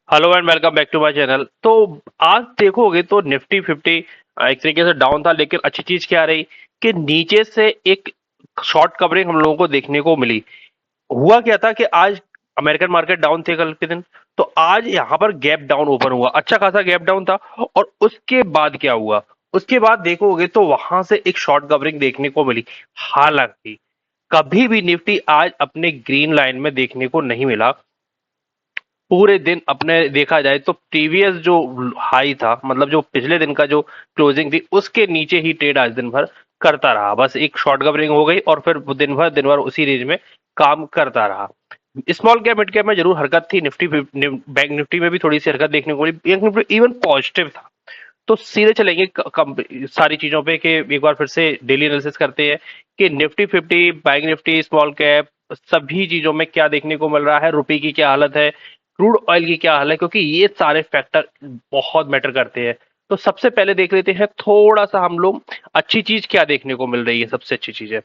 Hello and welcome back to my channel. तो आज देखोगे तो निफ्टी 50 एक तरीके से डाउन था, लेकिन अच्छी चीज क्या रही कि नीचे से एक शॉर्ट कवरिंग हम लोगों को देखने को मिली। हुआ क्या था कि आज अमेरिकन मार्केट डाउन थे कल के दिन, तो आज यहाँ पर गैप डाउन ओपन हुआ, अच्छा खासा गैप डाउन था। और उसके बाद क्या हुआ, उसके बाद देखोगे तो वहां से एक शॉर्ट कवरिंग देखने को मिली। हालांकि कभी भी निफ्टी आज अपने ग्रीन लाइन में देखने को नहीं मिला पूरे दिन। अपने देखा जाए तो प्रीवियस जो हाई था, मतलब जो पिछले दिन का जो क्लोजिंग थी, उसके नीचे ही ट्रेड आज दिन भर करता रहा। बस एक शॉर्ट कवरिंग हो गई और फिर दिन भर उसी रेंज में काम करता रहा। स्मॉल कैप मिड कैप में जरूर हरकत थी, बैंक निफ्टी में भी थोड़ी सी हरकत देखने को मिली, बैंक निफ्टी इवन पॉजिटिव था। तो सीधे चलेंगे सारी चीजों पे कि एक बार फिर से डेली एनालिसिस करते हैं कि Nifty 50, bank Nifty, small cap, सभी चीजों में क्या देखने को मिल रहा है, रुपए की क्या हालत है, क्रूड ऑयल की क्या हाल है, क्योंकि ये सारे फैक्टर बहुत मैटर करते हैं। तो सबसे पहले देख लेते हैं थोड़ा सा हम लोग अच्छी चीज क्या देखने को मिल रही है। सबसे अच्छी चीज है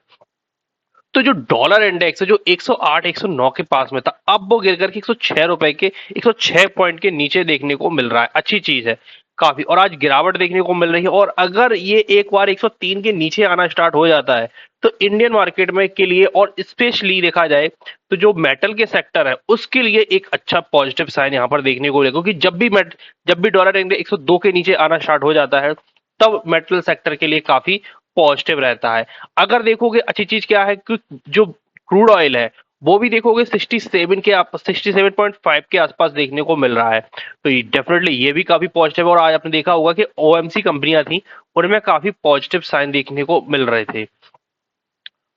तो जो डॉलर इंडेक्स है, जो 108 109 के पास में था, अब वो गिर करके 106 रुपए के 106 पॉइंट के नीचे देखने को मिल रहा है। अच्छी चीज है काफी, और आज गिरावट देखने को मिल रही है। और अगर ये एक बार 103 के नीचे आना स्टार्ट हो जाता है तो इंडियन मार्केट में के लिए, और स्पेशली देखा जाए तो जो मेटल के सेक्टर है उसके लिए एक अच्छा पॉजिटिव साइन यहाँ पर देखने को मिलेगा। क्योंकि जब भी डॉलर इंडेक्स 102 के नीचे आना स्टार्ट हो जाता है, तब मेटल सेक्टर के लिए काफी पॉजिटिव रहता है। अगर देखोगे अच्छी चीज क्या है कि जो क्रूड ऑयल है वो भी देखोगे 67 के आप 67.5 के आसपास देखने को मिल रहा है। तो ये डेफिनेटली ये भी काफी पॉजिटिव। और आज आपने देखा होगा कि ओएमसी कंपनियां थी, उनमें काफी पॉजिटिव साइन देखने को मिल रहे थे।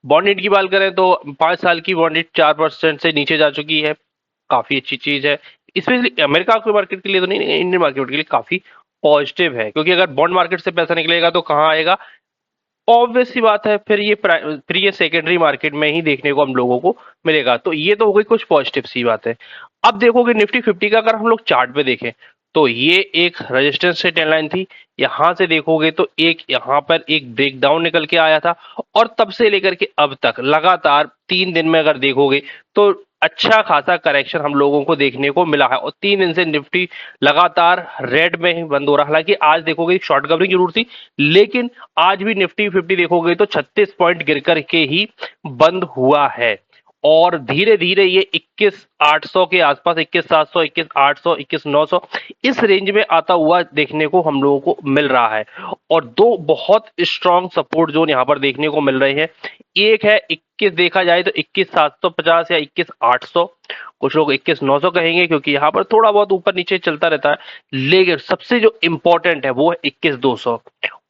बॉन्ड yield की बात करें तो 5 साल की बॉन्ड yield 4% से नीचे जा चुकी है, काफी अच्छी चीज है। स्पेशली अमेरिका के मार्केट के लिए तो नहीं, इंडियन मार्केट के लिए काफी पॉजिटिव है। क्योंकि अगर बॉन्ड मार्केट से पैसा निकलेगा तो कहाँ आएगा, ऑब्वियस सी बात है, फिर ये सेकेंडरी मार्केट में ही देखने को हम लोगों को मिलेगा। तो ये तो हो गई कुछ पॉजिटिव सी बात है। अब देखोगे निफ्टी 50 का अगर हम लोग चार्ट पे देखें तो ये एक रेजिस्टेंस से ट्रेंड लाइन थी। यहां से देखोगे तो एक यहां पर एक ब्रेकडाउन निकल के आया था, और तब से लेकर के अब तक लगातार 3 दिन में अगर देखोगे तो अच्छा खासा करेक्शन हम लोगों को देखने को मिला है। और 3 दिन से निफ्टी लगातार रेड में ही बंद हो रहा है। हालांकि आज देखोगे शॉर्ट कवरिंग जरूर थी, लेकिन आज भी निफ्टी 50 देखोगे तो 36 पॉइंट गिर करके ही बंद हुआ है। और धीरे धीरे ये 21,800 के आसपास, 21,700, 21,800, 21,900 इस रेंज में आता हुआ देखने को हम लोगों को मिल रहा है। और दो बहुत स्ट्रॉन्ग सपोर्ट जोन यहाँ पर देखने को मिल रहे हैं। एक है 21, देखा जाए तो 21,750 या 21,800, कुछ लोग 21,900 कहेंगे क्योंकि यहाँ पर थोड़ा बहुत ऊपर नीचे चलता रहता है। लेकिन सबसे जो इंपॉर्टेंट है वो है 21,200।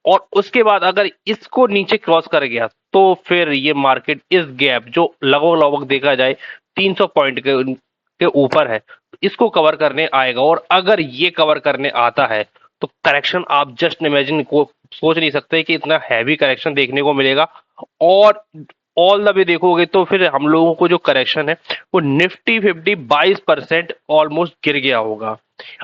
और उसके बाद अगर इसको नीचे क्रॉस कर गया तो फिर ये मार्केट इस गैप जो लगभग लगभग देखा जाए 300 पॉइंट के ऊपर है, इसको कवर करने आएगा। और अगर ये कवर करने आता है तो करेक्शन आप जस्ट इमेजिन को सोच नहीं सकते कि इतना हैवी करेक्शन देखने को मिलेगा। और ऑल द वे देखोगे तो फिर हम लोगों को जो करेक्शन है वो निफ्टी 50 22% ऑलमोस्ट गिर गया होगा।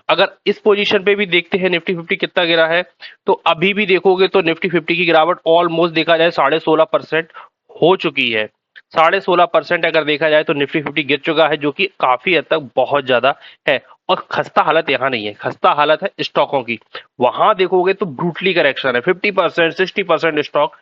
अगर इस पोजीशन पे भी देखते हैं निफ्टी 50 कितना गिरा है, तो अभी भी देखोगे तो निफ्टी 50 की गिरावट ऑलमोस्ट देखा जाए 16.5% हो चुकी है। 16.5% अगर देखा जाए तो निफ्टी 50 गिर चुका है, जो कि काफी हद तक बहुत ज्यादा है। और खस्ता हालत यहाँ नहीं है, खस्ता हालत है स्टॉकों की। वहां देखोगे तो ब्रूटली करेक्शन है, 50% 60% स्टॉक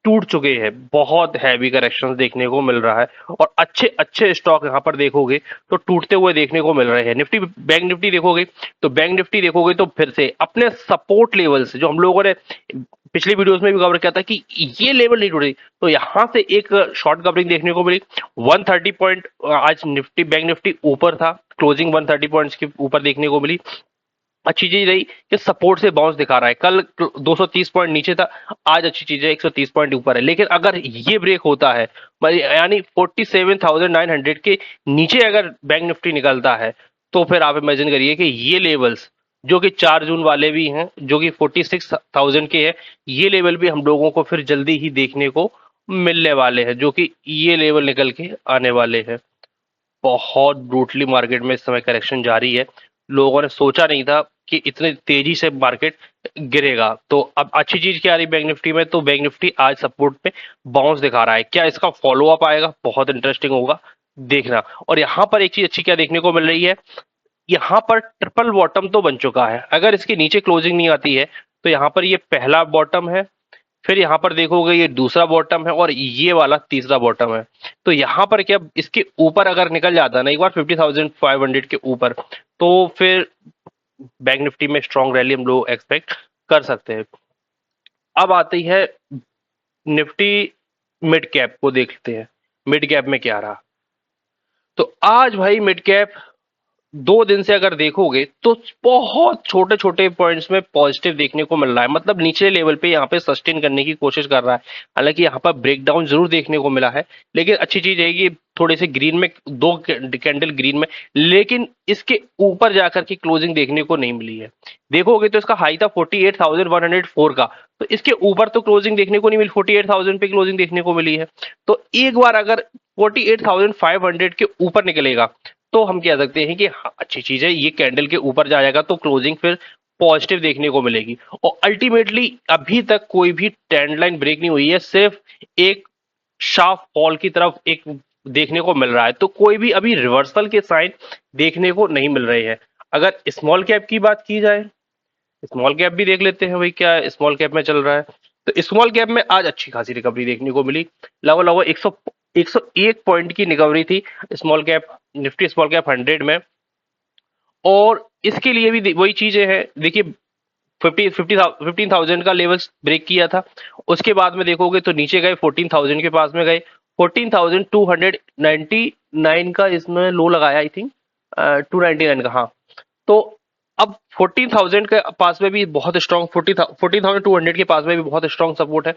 टूट चुके हैं, बहुत हैवी करेक्शन देखने को मिल रहा है। और अच्छे अच्छे स्टॉक यहाँ पर देखोगे तो टूटते हुए देखने को मिल रहे हैं। निफ्टी बैंक निफ्टी देखोगे तो बैंक निफ्टी देखोगे तो फिर से अपने सपोर्ट लेवल से, जो हम लोगों ने पिछली वीडियोस में भी कवर किया था कि ये लेवल नहीं टूटे, तो यहाँ से एक शॉर्ट कवरिंग देखने को मिली। 130 पॉइंट आज निफ्टी बैंक निफ्टी ऊपर था, क्लोजिंग 130 पॉइंट्स के ऊपर देखने को मिली। अच्छी चीज रही कि सपोर्ट से बाउंस दिखा रहा है। कल 230 पॉइंट नीचे था, आज अच्छी चीज है 130 पॉइंट ऊपर है। लेकिन अगर ये ब्रेक होता है, यानी 47,900 के नीचे अगर बैंक निफ्टी निकलता है, तो फिर आप इमेजिन करिए कि ये लेवल्स जो कि 4 जून वाले भी हैं, जो कि 46,000 के हैं, ये लेवल भी हम लोगों को फिर जल्दी ही देखने को मिलने वाले हैं, जो कि ये लेवल निकल के आने वाले हैं। बहुत ब्रूटली मार्केट में इस समय करेक्शन जारी है। लोगों ने सोचा नहीं था कि इतने तेजी से मार्केट गिरेगा। तो अब अच्छी चीज क्या आ रही बैंक निफ्टी में, तो बैंक निफ्टी आज सपोर्ट पे बाउंस दिखा रहा है। क्या इसका फॉलो अप आएगा, बहुत इंटरेस्टिंग होगा देखना। और यहाँ पर एक चीज अच्छी क्या देखने को मिल रही है, यहाँ पर ट्रिपल बॉटम तो बन चुका है। अगर इसके नीचे क्लोजिंग नहीं आती है तो यहाँ पर ये पहला बॉटम है, फिर यहाँ पर देखोगे ये दूसरा बॉटम है और ये वाला तीसरा बॉटम है। तो यहाँ पर क्या इसके ऊपर अगर निकल जाता है ना एक बार 50,500 के ऊपर, तो फिर बैंक निफ्टी में स्ट्रॉन्ग रैली हम लोग एक्सपेक्ट कर सकते हैं। अब आती है निफ्टी मिड कैप को देखते हैं, मिड कैप में क्या रहा। तो आज भाई मिड कैप 2 दिन से अगर देखोगे तो बहुत छोटे छोटे पॉइंट्स में पॉजिटिव देखने को मिल रहा है, मतलब निचले लेवल पे यहाँ पे सस्टेन करने की कोशिश कर रहा है। हालांकि यहाँ पर ब्रेकडाउन जरूर देखने को मिला है, लेकिन अच्छी चीज है कि थोड़े से ग्रीन में, दो कैंडल ग्रीन में, लेकिन इसके ऊपर जाकर के क्लोजिंग देखने को नहीं मिली है। देखोगे तो इसका हाई था 48,104 का, तो इसके ऊपर तो क्लोजिंग देखने को नहीं मिली, 48,000 पे क्लोजिंग देखने को मिली है। तो एक बार अगर 48,500 के ऊपर निकलेगा तो हम कह सकते हैं कि हाँ, अच्छी चीज है, ये कैंडल के ऊपर जाएगा तो क्लोजिंग फिर पॉजिटिव देखने को मिलेगी। और अल्टीमेटली अभी तक कोई भी ट्रेंड लाइन ब्रेक नहीं हुई है, सिर्फ एक शार्प फॉल की तरफ एक देखने को मिल रहा है। तो कोई भी अभी रिवर्सल के साइन देखने को नहीं मिल रहे हैं। अगर स्मॉल कैप की बात की जाए, स्मॉल कैप भी देख लेते हैं भाई क्या स्मॉल कैप में चल रहा है। तो स्मॉल कैप में आज अच्छी खासी रिकवरी देखने को मिली, लगभग लगभग 101 पॉइंट की रिकवरी थी small cap, Nifty small cap 100 में। और इसके लिए भी वही चीजें हैं, देखिए 15,000 का लेवल ब्रेक किया था, उसके बाद में देखोगे तो नीचे गए 14,000 के पास में गए, 14,299 का इसमें लो लगाया आई थिंक, 299 का, हाँ। तो अब 14,000 के पास में भी बहुत स्ट्रॉन्ग, 14,200 के पास में भी बहुत स्ट्रॉन्ग सपोर्ट है।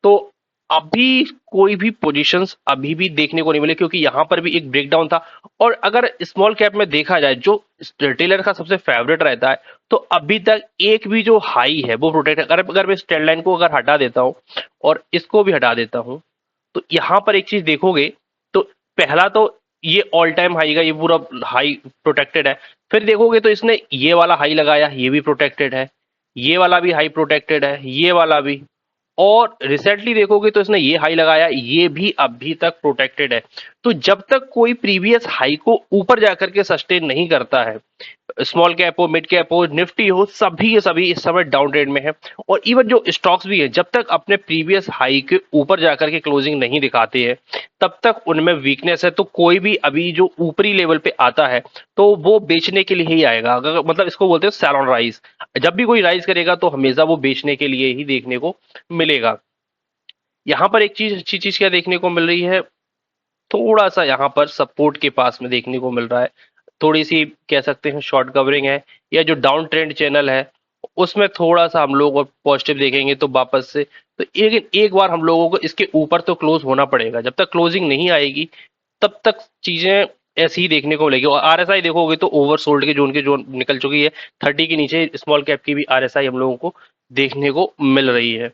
तो अभी कोई भी पोजीशंस अभी भी देखने को नहीं मिले, क्योंकि यहां पर भी एक ब्रेकडाउन था। और अगर स्मॉल कैप में देखा जाए जो रिटेलर का सबसे फेवरेट रहता है, तो अभी तक एक भी जो हाई है वो प्रोटेक्ट, अगर मैं इस ट्रेंड लाइन को अगर हटा देता हूं और इसको भी हटा देता हूं, तो यहां पर एक चीज देखोगे तो पहला तो ये ऑल टाइम हाई का ये पूरा हाई प्रोटेक्टेड है। फिर देखोगे तो इसने ये वाला हाई लगाया, ये भी प्रोटेक्टेड है, ये वाला भी हाई प्रोटेक्टेड है, ये वाला भी। और रिसेंटली देखोगे तो इसने ये हाई लगाया, ये भी अभी तक प्रोटेक्टेड है। तो जब तक कोई प्रीवियस हाई को ऊपर जाकर के सस्टेन नहीं करता है, स्मॉल कैप हो, मिड कैप हो, निफ्टी हो, सभी के सभी इस समय डाउन ट्रेंड में है। और इवन जो स्टॉक्स भी है, जब तक अपने प्रीवियस हाई के ऊपर जाकर के क्लोजिंग नहीं दिखाते हैं, तब तक उनमें वीकनेस है। तो कोई भी अभी जो ऊपरी लेवल पे आता है तो वो बेचने के लिए ही आएगा, अगर मतलब इसको बोलते हैं सेल ऑन राइज। जब भी कोई राइज करेगा तो हमेशा वो बेचने के लिए ही देखने को मिलेगा। यहाँ पर एक चीज, अच्छी चीज क्या देखने को मिल रही है, थोड़ा सा यहाँ पर सपोर्ट के पास में देखने को मिल रहा है, थोड़ी सी कह सकते हैं शॉर्ट कवरिंग है, या जो डाउन ट्रेंड चैनल है उसमें थोड़ा सा हम लोग और पॉजिटिव देखेंगे तो वापस से। तो एक बार हम लोगों को इसके ऊपर तो क्लोज होना पड़ेगा, जब तक क्लोजिंग नहीं आएगी तब तक चीजें ऐसी ही देखने को मिलेगी। और आरएसआई देखोगे तो ओवरसोल्ड के जोन निकल चुकी है, 30 के नीचे स्मॉल कैप की भी आरएसआई हम लोगों को देखने को मिल रही है।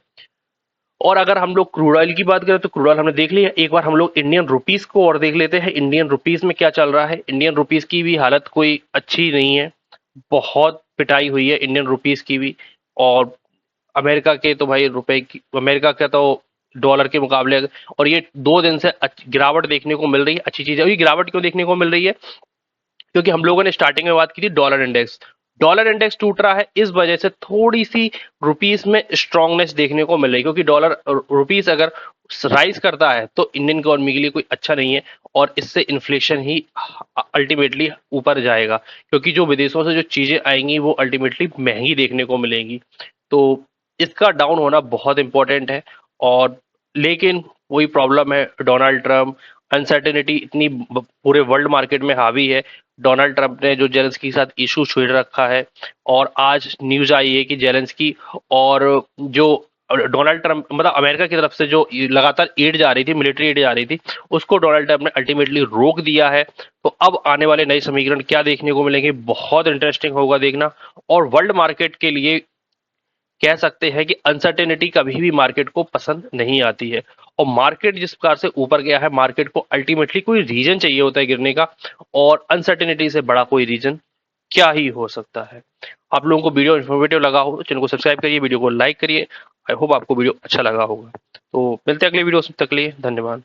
और अगर हम लोग क्रूड ऑयल की बात करें तो क्रूड ऑयल हमने देख लिया, एक बार हम लोग इंडियन रुपीस को और देख लेते हैं, इंडियन रुपीस में क्या चल रहा है। इंडियन रुपीस की भी हालत कोई अच्छी नहीं है, बहुत पिटाई हुई है इंडियन रुपीस की भी। और अमेरिका के तो भाई रुपए की, अमेरिका का तो डॉलर के मुकाबले, और ये 2 दिन से गिरावट देखने को मिल रही है। अच्छी चीज है, ये गिरावट क्यों देखने को मिल रही है, क्योंकि हम लोगों ने स्टार्टिंग में बात की थी डॉलर इंडेक्स टूट रहा है, इस वजह से थोड़ी सी रुपीस में स्ट्रांगनेस देखने को मिल रही है। क्योंकि डॉलर रुपीस अगर राइज करता है तो इंडियन इकोनॉमी के लिए कोई अच्छा नहीं है, और इससे इन्फ्लेशन ही अल्टीमेटली ऊपर जाएगा, क्योंकि जो विदेशों से जो चीजें आएंगी वो अल्टीमेटली महंगी देखने को मिलेंगी। तो इसका डाउन होना बहुत इंपॉर्टेंट है। और लेकिन वही प्रॉब्लम है, डोनाल्ड ट्रम्प, अनसर्टेनिटी इतनी पूरे वर्ल्ड मार्केट में हावी है। डोनाल्ड ट्रंप ने जो जेलेंस्की के साथ इशू छेड़ रखा है, और आज न्यूज आई है कि जेलेंस्की और जो डोनाल्ड ट्रंप, मतलब अमेरिका की तरफ से जो लगातार एड जा रही थी, मिलिट्री एड जा रही थी, उसको डोनाल्ड ट्रंप ने अल्टीमेटली रोक दिया है। तो अब आने वाले नए समीकरण क्या देखने को मिलेंगे, बहुत इंटरेस्टिंग होगा देखना। और वर्ल्ड मार्केट के लिए कह सकते हैं कि अनसर्टेनिटी कभी भी मार्केट को पसंद नहीं आती है। और मार्केट जिस प्रकार से ऊपर गया है, मार्केट को अल्टीमेटली कोई रीजन चाहिए होता है गिरने का, और अनसर्टेनिटी से बड़ा कोई रीजन क्या ही हो सकता है। आप लोगों को वीडियो इन्फॉर्मेटिव लगा हो तो चैनल को सब्सक्राइब करिए, वीडियो को लाइक करिए। आई होप आपको वीडियो अच्छा लगा होगा। तो मिलते हैं अगले वीडियो, तक के लिए धन्यवाद।